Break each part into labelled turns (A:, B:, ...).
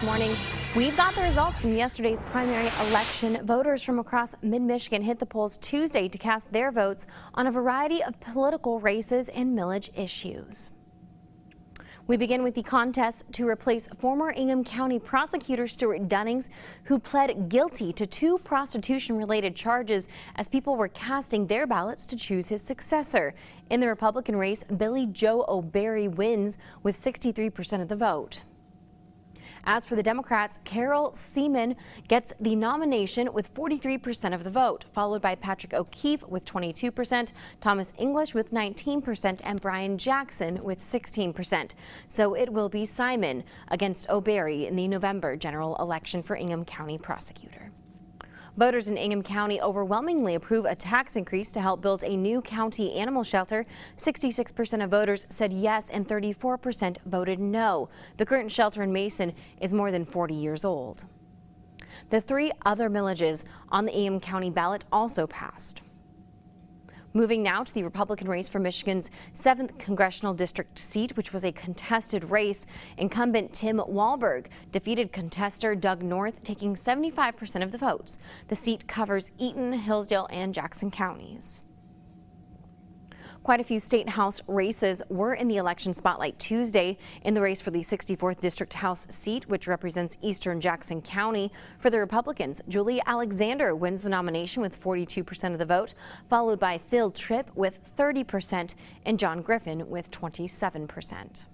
A: morning. We've got the results from yesterday's primary election. Voters from across mid-Michigan hit the polls Tuesday to cast their votes on a variety of political races and millage issues. We begin with the contest to replace former Ingham County prosecutor Stuart Dunnings, who pled guilty to 2 prostitution-related charges as people were casting their ballots to choose his successor. In the Republican race, Billy Joe O'Barry wins with 63% of the vote. As for the Democrats, Carol Seaman gets the nomination with 43% of the vote, followed by Patrick O'Keefe with 22%, Thomas English with 19%, and Brian Jackson with 16%. So it will be Simon against O'Barry in the November general election for Ingham County prosecutor. Voters in Ingham County overwhelmingly approve a tax increase to help build a new county animal shelter. 66% of voters said yes and 34% voted no. The current shelter in Mason is more than 40 years old. The 3 other millages on the Ingham County ballot also passed. Moving now to the Republican race for Michigan's 7th congressional district seat, which was a contested race. Incumbent Tim Walberg defeated contestor Doug North, taking 75% of the votes. The seat covers Eaton, Hillsdale, and Jackson counties. Quite a few state house races were in the election spotlight Tuesday. In the race for the 64th District House seat, which represents eastern Jackson County, for the Republicans, Julie Alexander wins the nomination with 42% of the vote, followed by Phil Tripp with 30% and John Griffin with 27%.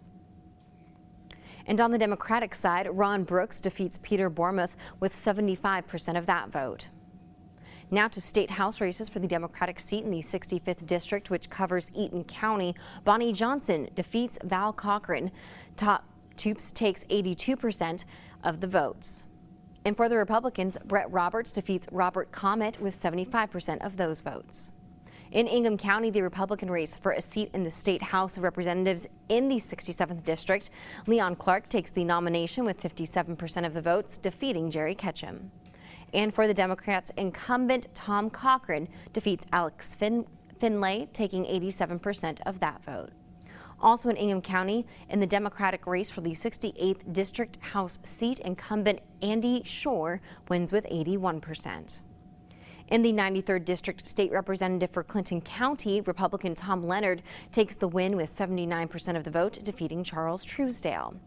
A: And on the Democratic side, Ron Brooks defeats Peter Bormuth with 75% of that vote. Now to state house races for the Democratic seat in the 65th District, which covers Eaton County. Bonnie Johnson defeats Val Cochran. Top Toops takes 82% of the votes. And for the Republicans, Brett Roberts defeats Robert Comet with 75% of those votes. In Ingham County, the Republican race for a seat in the State House of Representatives in the 67th District, Leon Clark takes the nomination with 57% of the votes, defeating Jerry Ketchum. And for the Democrats, incumbent Tom Cochran defeats Alex Finlay, taking 87% of that vote. Also in Ingham County, in the Democratic race for the 68th District House seat, incumbent Andy Shore wins with 81%. In the 93rd District State Representative for Clinton County, Republican Tom Leonard takes the win with 79% of the vote, defeating Charles Truesdale.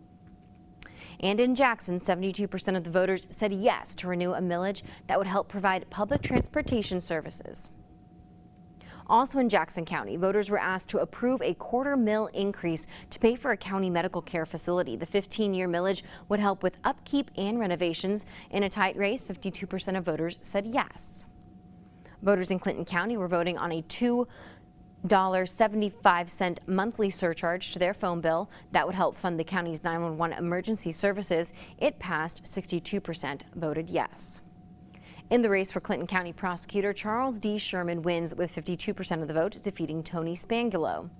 A: And in Jackson, 72% of the voters said yes to renew a millage that would help provide public transportation services. Also in Jackson County, voters were asked to approve a $0.25 increase to pay for a county medical care facility. The 15-year millage would help with upkeep and renovations. In a tight race, 52% of voters said yes. Voters in Clinton County were voting on a $2.75 monthly surcharge to their phone bill that would help fund the county's 911 emergency services. It passed. 62% voted yes. In the race for Clinton County prosecutor, Charles D. Sherman wins with 52% of the vote, defeating Tony Spangulo.